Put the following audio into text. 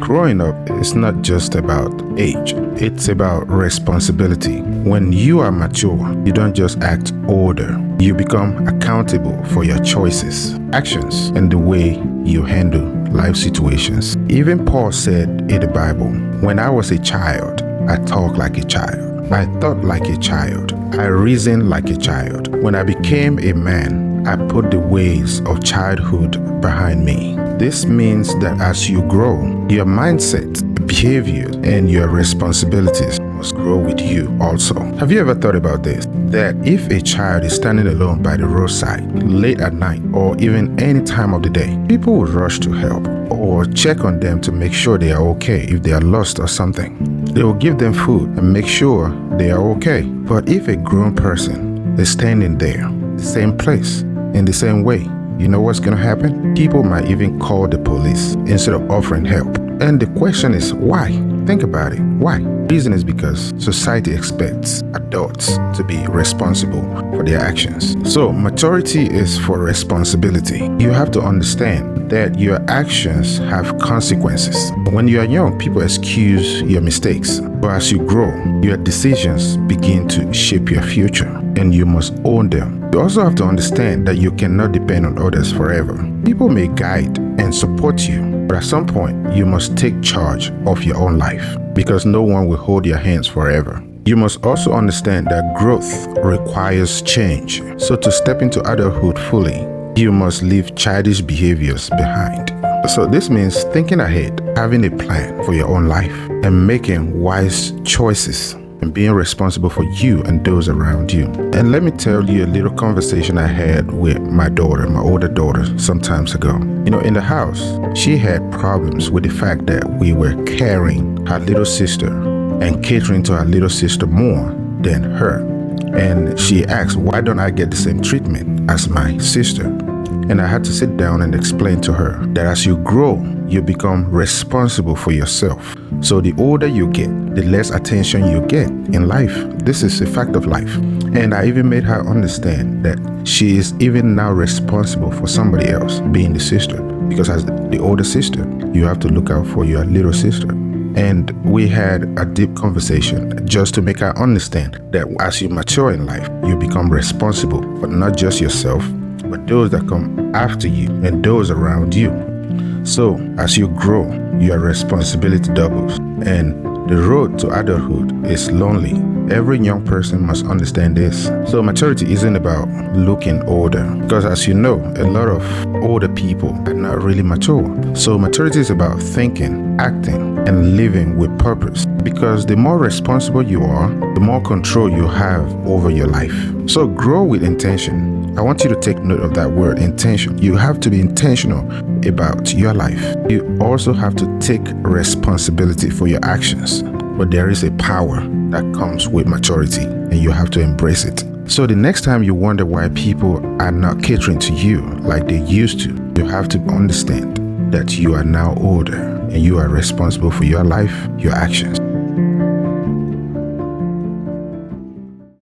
growing up is not just about age, it's about responsibility. When you are mature, you don't just act older, you become accountable for your choices, actions, and the way you handle life situations. Even Paul said in the Bible, when I was a child, I talked like a child. I thought like a child. I reasoned like a child. When I became a man, I put the ways of childhood behind me. This means that as you grow, your mindset, behavior, and your responsibilities must grow with you also. Have you ever thought about this? That if a child is standing alone by the roadside, late at night, or even any time of the day, people will rush to help or check on them to make sure they are okay if they are lost or something. They will give them food and make sure they are okay. But if a grown person is standing there, the same place, in the same way, you know what's going to happen? People might even call the police instead of offering help. And the question is, why? Think about it. Why? The reason is because society expects adults to be responsible for their actions. So maturity is for responsibility. You have to understand that your actions have consequences. When you are young, people excuse your mistakes. But as you grow, your decisions begin to shape your future, and you must own them. You also have to understand that you cannot depend on others forever. People may guide and support you, but at some point, you must take charge of your own life, because no one will hold your hands forever. You must also understand that growth requires change. So to step into adulthood fully, you must leave childish behaviors behind. So this means thinking ahead, having a plan for your own life, and making wise choices, and being responsible for you and those around you. And let me tell you a little conversation I had with my daughter, my older daughter, some times ago. You know, in the house, she had problems with the fact that we were carrying her little sister and catering to her little sister more than her. And she asked, why don't I get the same treatment as my sister? And I had to sit down and explain to her that as you grow, you become responsible for yourself. So the older you get, the less attention you get in life. This is a fact of life. And I even made her understand that she is even now responsible for somebody else, being the sister. Because as the older sister, you have to look out for your little sister. And we had a deep conversation just to make her understand that as you mature in life, you become responsible for not just yourself, but those that come after you and those around you. So as you grow, your responsibility doubles, and the road to adulthood is lonely. Every young person must understand this. So maturity isn't about looking older, because as you know, a lot of older people are not really mature. So maturity is about thinking, acting, and living with purpose, because the more responsible you are, the more control you have over your life. So grow with intention. I want you to take note of that word, intention. You have to be intentional about your life. You also have to take responsibility for your actions. But there is a power that comes with maturity, and you have to embrace it. So the next time you wonder why people are not catering to you like they used to, you have to understand that you are now older and you are responsible for your life, your actions.